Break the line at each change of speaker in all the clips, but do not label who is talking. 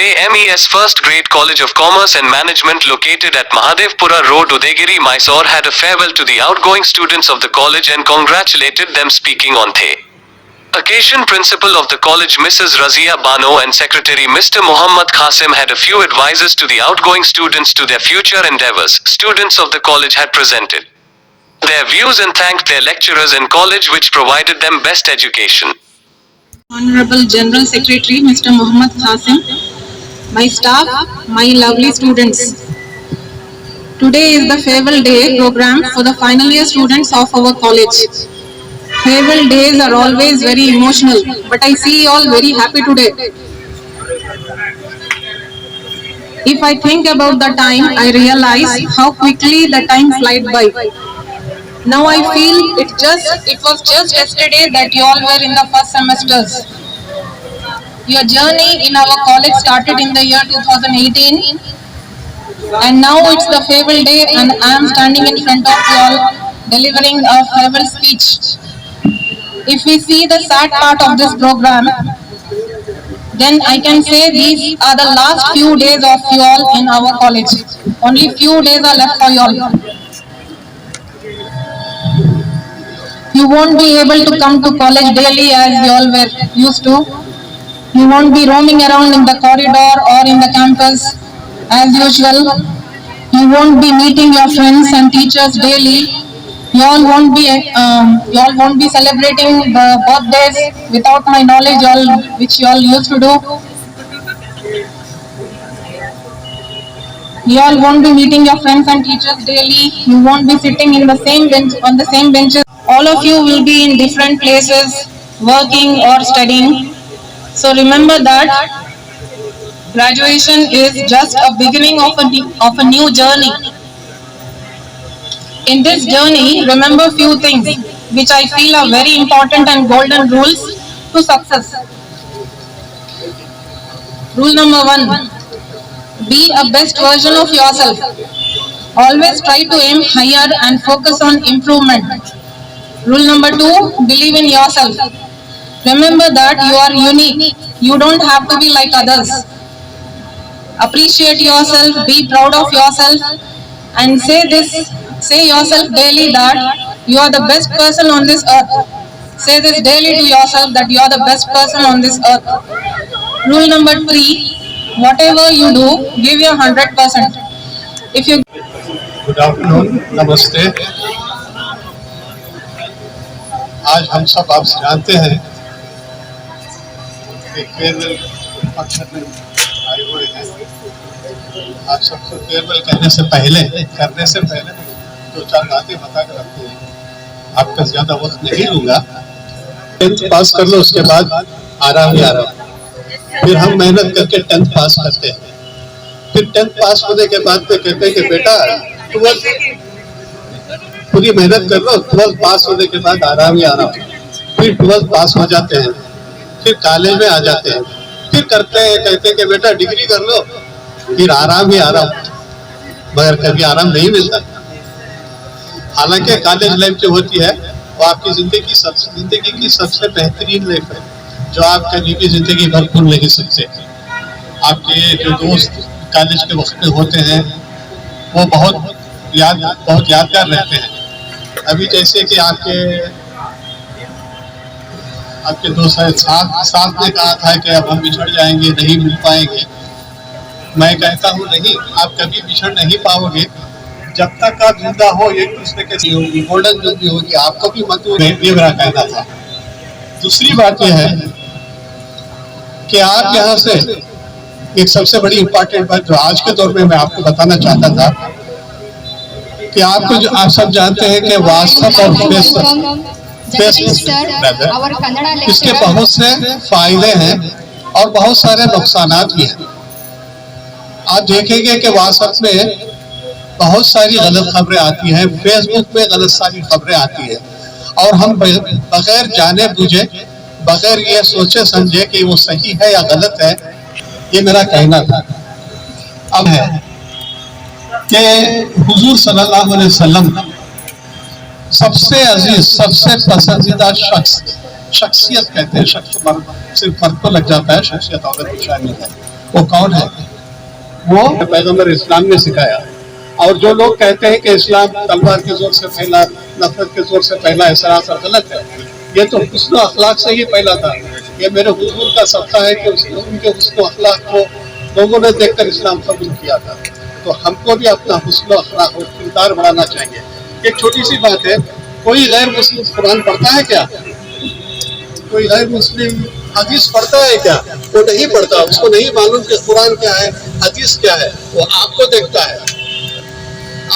Today MES First Grade College of Commerce and Management located at Mahadevpura Road, Udayagiri, Mysore had a farewell to the outgoing students of the college and congratulated them. Speaking on the occasion, Principal of the college Mrs. Razia Bano and Secretary Mr. Muhammad Qasim had a few advices to the outgoing students to their future endeavors. Students of the college had presented their views and thanked their lecturers in college which provided them best education.
Honorable General Secretary Mr. Muhammad Qasim, my staff, my lovely students. Today is the farewell day program for the final year students of our college. Farewell days are always very emotional, but I see you all very happy today. If I think about the time, I realize how quickly the time flies by. Now I feel it was just yesterday that you all were in the first semesters. Your journey in our college started in the year 2018, and now it's the farewell day and I am standing in front of you all delivering a farewell speech. If we see the sad part of this program, then I can say these are the last few days of you all in our college. Only few days are left for you all. You won't be able to come to college daily as you all were used to. You won't be roaming around in the corridor or in the campus as usual. You won't be meeting your friends and teachers daily. You all won't be celebrating the birthdays without my knowledge, which you all used to do. You all won't be meeting your friends and teachers daily. You won't be sitting in the same bench on the same benches. All of you will be in different places, working or studying. So remember that graduation is just a beginning of a new journey. In this journey, remember few things which I feel are very important and golden rules to success. Rule number 1, be a best version of yourself. Always try to aim higher and focus on improvement. Rule number 2, believe in yourself. Remember that you are unique. You don't have to be like others. Appreciate yourself, be proud of yourself, and say yourself daily that you are the best person on this earth. Say this daily to yourself that you are the best person on this earth. Rule number 3, whatever you do, give your 100%. If you
Good afternoon, नमस्ते। आज हम सब आप जानते हैं कि farewell function में आए हुए हैं। आप सबको फेयरवेल करने से पहले 2-4 बातें बता कर रखते हैं। आपका ज़्यादा वक्त नहीं लूँगा। 10th पास कर लो, उसके बाद आराम ही आराम। फिर हम मेहनत करके 10th पास करते हैं। फिर 10th पास होने के बाद पे कहते हैं कि बेटा 12th पूरी मेहनत कर लो, 12th पास होने के बाद आराम ही आराम। फिर 12th पास हो जाते हैं, फिर कॉलेज में आ जाते हैं, फिर कहते हैं कि बेटा डिग्री कर लो, फिर आराम ही आराम। मगर कभी आराम नहीं मिलता। हालांकि कॉलेज लाइफ जो होती है वो आपकी जिंदगी की सबसे बेहतरीन लाइफ है, जो आप कभी भी जिंदगी भर भूल नहीं सकते। आपके जो दोस्त कॉलेज के वक्त में होते हैं वो बहुत यादगार रहते हैं। अभी जैसे कि आपके दोस्त साथ ने कहा था कि अब हम बिछड़ जाएंगे, नहीं मिल पाएंगे। मैं कहता हूँ नहीं, आप कभी बिछड़ नहीं पाओगे। जब तक आप जिंदा हो एक दूसरे के साथ होगी, गोल्डन जुबली होगी, आपको भी मंजूर है, ये मेरा कहना था। दूसरी बात यह है कि आप यहाँ से एक सबसे बड़ी इंपॉर्टेंट बात जो आज के दौर में मैं आपको बताना चाहता था कि आप सब जानते हैं कि व्हाट्सएप और फेसबुक इसके बहुत से फायदे हैं और बहुत सारे नुकसान भी हैं। आप देखेंगे कि व्हाट्सएप में बहुत सारी गलत खबरें आती हैं, फेसबुक में गलत सारी खबरें आती हैं, और हम बगैर जाने बुझे, बगैर ये सोचे समझे कि वो सही है या गलत है, ये मेरा कहना था। अब है कि हुजूर सल्लल्लाहु अलैहि वसल्लम सबसे अजीज, सबसे पसंदीदा शख्सियत कहते हैं। शख्स सिर्फ मर्द को लग जाता है, शख्सियत औरत को शामिल है। वो कौन है? वो पैगंबर इस्लाम ने सिखाया। और जो लोग कहते हैं कि इस्लाम तलवार के जोर से फैला, नफरत के जोर से फैला है, सरासर गलत है। ये तो हुस्न अखलाक से ही फैला था। ये मेरे हुजूर का सदका है कि उनके हुस्न अखलाक को लोगों ने देखकर इस्लाम कबूल किया था। तो हमको भी अपना हुस्न अखलाक और किरदार बढ़ाना चाहिए। एक छोटी सी बात है, कोई गैर मुस्लिम कुरान पढ़ता है क्या? कोई गैर मुस्लिम हदीस पढ़ता है क्या? वो नहीं पढ़ता, उसको नहीं मालूम कि कुरान क्या है, हदीस क्या है। वो आपको देखता है,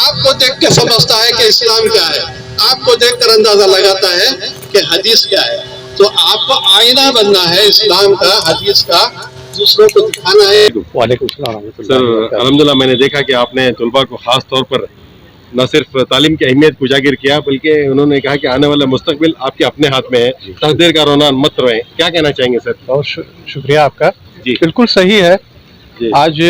आपको देख के समझता है कि इस्लाम क्या है, आपको देखकर अंदाजा लगाता है कि हदीस क्या है। तो आपको आईना बनना है इस्लाम का, हदीस का, दूसरों को दिखाना है।
वालेकुम सलाम।
सर अल्हम्दुलिल्लाह मैंने देखा कि आपने तलबा को ख़ास तौर पर न सिर्फ तालीम की अहमियत को उजागर किया, बल्कि उन्होंने कहा कि आने वाला मुस्तकबिल आपके अपने हाथ में है, तकदीर का रोना मत रोएं। क्या कहना चाहेंगे सर?
बहुत शुक्रिया आपका।
जी
बिल्कुल सही है।
जी
आज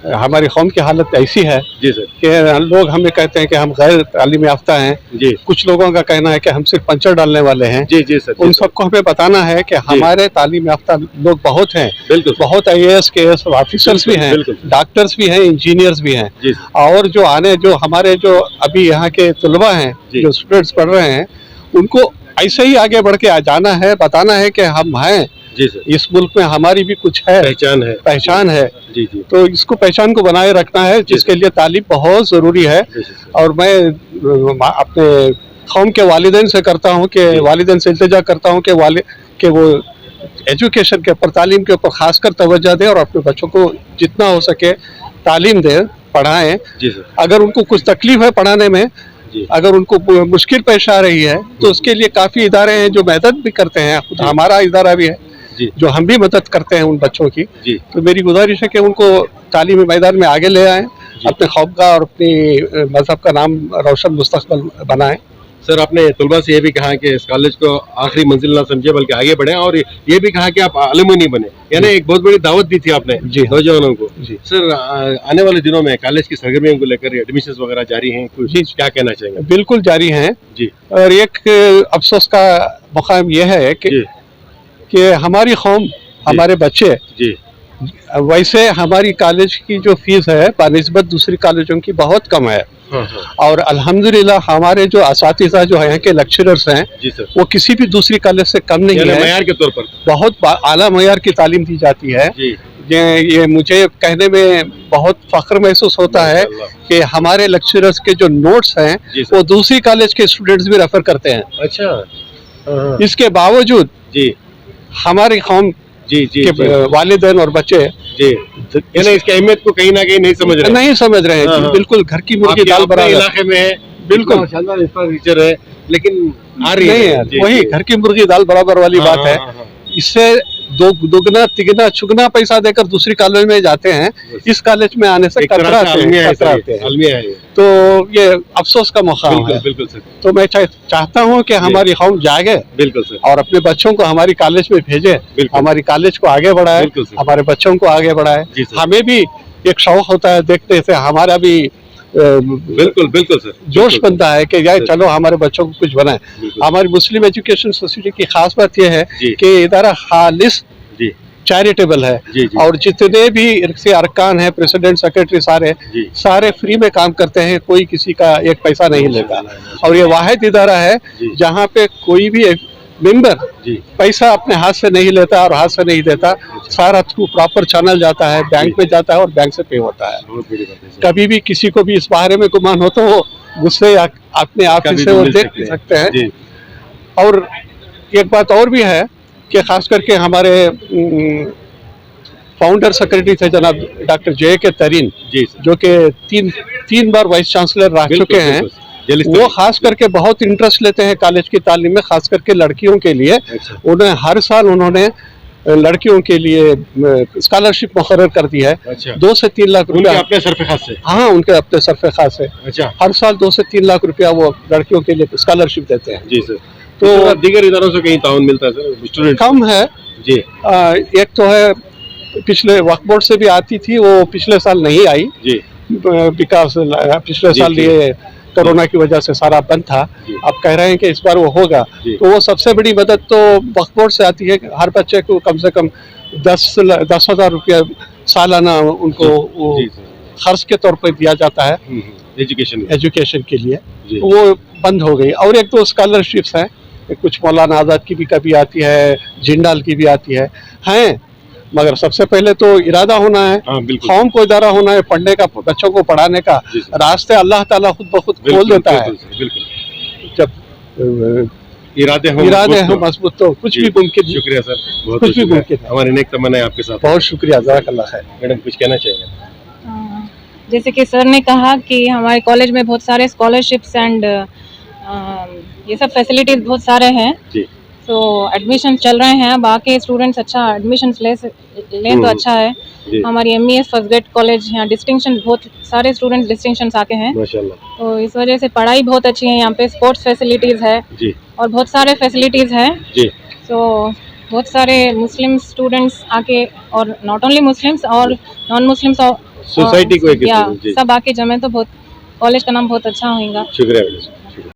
हमारी कौम की हालत ऐसी है
जी सर
कि लोग हमें कहते हैं कि हम गैर तालीम याफ्ता हैं।
जी
कुछ लोगों का कहना है कि हम सिर्फ पंचर डालने वाले हैं।
जी जी सर
उन सबको हमें बताना है कि हमारे तालीम याफ्ता लोग बहुत हैं,
बिल्कुल
बहुत IAS KS ऑफिसर्स भी हैं,
बिल्कुल।
डॉक्टर्स भी हैं, इंजीनियर्स भी हैं।
जी
और जो हमारे जो अभी यहाँ के तलबा हैं,
जी।
जो स्टूडेंट्स पढ़ रहे हैं, उनको ऐसे ही आगे बढ़ के जाना है, बताना है कि हम हैं,
जी सर,
इस मुल्क में हमारी भी कुछ है, पहचान है।
जी जी
तो इसको पहचान को बनाए रखना है, जिसके लिए तालीम बहुत ज़रूरी है।
जी सर,
और मैं अपने कौम के वालिदैन से करता हूँ कि वालिदैन से इल्तिजा करता हूँ कि वो एजुकेशन के ऊपर, तालीम के ऊपर खासकर तवज्जो दें और अपने बच्चों को जितना हो सके तालीम दें, पढ़ाएं।
जी सर,
अगर उनको कुछ तकलीफ है पढ़ाने में,
जी
अगर उनको मुश्किल पेश आ रही है, तो उसके लिए काफ़ी इदारे हैं जो मदद भी करते हैं। खुद हमारा इदारा भी है
जी
जो हम भी मदद करते हैं उन बच्चों की।
जी
तो मेरी गुजारिश है कि उनको तालीमी मैदान में आगे ले आएं, अपने खौफ का और अपनी मजहब का नाम रोशन मुस्तकबिल बनाएं।
सर, आपने तलबा से ये भी कहा कि इस कॉलेज को आखिरी मंजिल ना समझे बल्कि आगे बढ़े, और ये भी कहा कि आप अलुमनी बने, यानी एक बहुत बड़ी दावत दी थी आपने
जी
नौजवानों को।
जी
सर, आने वाले दिनों में कॉलेज की सरगर्मियों को लेकर एडमिशन वगैरह जारी हैं, कुछ
जी।
क्या कहना चाहेंगे?
बिल्कुल जारी हैं।
जी
और एक अफसोस का मुकाम यह है
जी
कि हमारी कौम, हमारे बच्चे,
जी
वैसे हमारी कॉलेज की जो फीस है बनिस्बत दूसरी कॉलेजों की बहुत कम है।
हाँ हाँ
और अल्हम्दुलिल्लाह हमारे जो असातिज़ा जो यहाँ के लेक्चरर्स हैं,
जी सर,
वो किसी भी दूसरी कॉलेज से कम नहीं
यानी
है।
मयार के तौर पर
बहुत आला मयार की तालीम दी जाती है।
जी
ये मुझे कहने में बहुत फख्र महसूस होता है
माशाअल्लाह।
कि हमारे लेक्चरर्स के जो नोट्स हैं
जी सर।
वो दूसरी कॉलेज के स्टूडेंट्स भी रेफर करते हैं।
अच्छा, हाँ,
इसके बावजूद
जी
हमारी कौम
जी जी
के
जी
वालिदैन और बच्चे
जी, यानी इसकी अहमियत को कहीं ना कहीं नहीं समझ रहे।
नहीं समझ रहे
हाँ,
हैं।
हाँ।
बिल्कुल घर की मुर्गी
आपके
दाल
अपने
बराबर।
इलाके में है,
बिल्कुल।
शानदार इंफ्रास्ट्रक्चर है, लेकिन आ रही
नहीं
है
यार,
जी,
वही
जी।
घर की मुर्गी दाल बराबर वाली
हाँ,
बात है।
हाँ, हाँ,
इससे दुगना तिगना चुगना पैसा देकर दूसरी कॉलेज में जाते हैं, इस कॉलेज में आने से
एक तरह से
कतराते
अलमिया है सर,
हैं।
अलमिया है ये।
तो ये अफसोस का मौका
बिल्कुल
है।
बिल्कुल सर,
तो मैं चाहता हूँ कि हमारी कौम जागे
बिल्कुल सर,
और अपने बच्चों को हमारी कॉलेज में भेजे,
बिल्कुल।
हमारी कॉलेज को आगे बढ़ाए,
बिल्कुल सर।
हमारे बच्चों को आगे बढ़ाए।
जी सर।
हमें भी एक शौक होता है देखते से, हमारा भी
बिल्कुल बिल्कुल सर,
जोश
बिल्कुल।
बनता है कि यार
सर।
चलो हमारे बच्चों को कुछ बनाए।
बिल्कुल।
हमारी मुस्लिम एजुकेशन सोसाइटी की खास बात यह है
जी।
कि इदारा खालिस
जी
चैरिटेबल है।
जी जी
और जितने भी इसके अरकान हैं, प्रेसिडेंट सेक्रेटरी
जी।
सारे फ्री में काम करते हैं, कोई किसी का एक पैसा नहीं लेता। और ये वाहिद इदारा है
जी।
जहाँ पे कोई भी मेंबर
जी
पैसा अपने हाथ से नहीं लेता और हाथ से नहीं देता, सारा थ्रू प्रॉपर चैनल जाता है, बैंक में जाता है और बैंक से पे होता है।
बहुत बड़ी बात है सर।
कभी भी किसी को भी इस बारे में गुमान हो तो वो गुस्से या अपने आप
कभी
से
भी
वो
मिल
देख सकते हैं।
जी
और एक बात और भी है कि खास करके हमारे फाउंडर सेक्रेटरी थे जनाब डॉक्टर JK तरीन,
जी सर,
जो कि तीन बार वाइस चांसलर रह
बिल्कुल,
चुके हैं।
बिल्कुल। जलिस
वो
तरीन।
खास करके बहुत इंटरेस्ट लेते हैं कॉलेज की तालीम में, खास करके लड़कियों के लिए।
अच्छा,
उन्हें हर साल उन्होंने लड़कियों के लिए स्कॉलरशिप मुकर्रर कर दी है।
अच्छा।
2 से 3 लाख
उनके
रुपया।
अपने सरफराज से।
हाँ, उनके अपने सरफे खास है।
अच्छा,
हर साल 2 से 3 लाख रुपया वो लड़कियों के लिए स्कॉलरशिप देते हैं।
जी सर।
तो
तो दीगर इदारों से कहीं ताउन मिलता है सर स्टूडेंट?
कम है।
जी
एक तो है पिछले वक्फ बोर्ड से भी आती थी, वो पिछले साल नहीं आई
जी
विकास पिछले
जी,
साल
जी।
ये कोरोना की वजह से सारा बंद था।
जी।
अब कह रहे हैं कि इस बार वो होगा।
जी।
तो वो सबसे बड़ी मदद तो वक्फ बोर्ड से आती है। हर बच्चे को कम से कम 10,000 रुपया सालाना उनको वो
जी सर
खर्च के तौर पर दिया जाता है
एजुकेशन
एजुकेशन के लिए,
जी।
तो वो बंद हो गई। और एक दो स्कॉलरशिप्स हैं, कुछ मौलाना आज़ाद की भी कभी आती है, जिंदाल की भी आती है, मगर सबसे पहले तो इरादा होना है,
हाँ बिल्कुल
कौम को इदारा होना है पढ़ने का, बच्चों को पढ़ाने का।
जी सर।
रास्ते अल्लाह ताला खुद ब खुद खोल
बिल्कुल,
देता है।
बिल्कुल सर, बिल्कुल
जब
इरादे हो
इरादे
मजबूत
हैं
तो-
मजबूत तो कुछ
जी,
भी मुमकिन है।
शुक्रिया सर, बहुत
कुछ भी
शुक्रिया।
मुमकिन है।
हमारी नेक तमन्ना है आपके साथ।
बहुत शुक्रिया, जज़ाकल्लाह खैर।
मैडम कुछ कहना चाहिए?
जैसे कि सर ने कहा कि हमारे कॉलेज में बहुत सारे स्कॉलरशिप्स एंड ये सब फैसिलिटीज बहुत सारे हैं,
जी
तो एडमिशन चल रहे हैं। अब आके स्टूडेंट्स अच्छा एडमिशन लें तो अच्छा है।
जी
हमारी एमईएस फर्स्ट ग्रेड कॉलेज यहाँ डिस्टिंक्शन, बहुत सारे स्टूडेंट्स डिस्टिंक्शन आके हैं,
माशाल्लाह
तो इस वजह से पढ़ाई बहुत अच्छी है। यहाँ पे स्पोर्ट्स फैसिलिटीज़ है
जी
और बहुत सारे फैसिलिटीज़ हैं,
जी
तो बहुत सारे मुस्लिम स्टूडेंट्स आके, और नॉट ओनली मुस्लिम्स और नॉन मुस्लिम्स और
सोसाइटी को एक
या
जी
सब आके जमे तो बहुत कॉलेज का नाम बहुत अच्छा होगा।
शुक्रिया मैडम।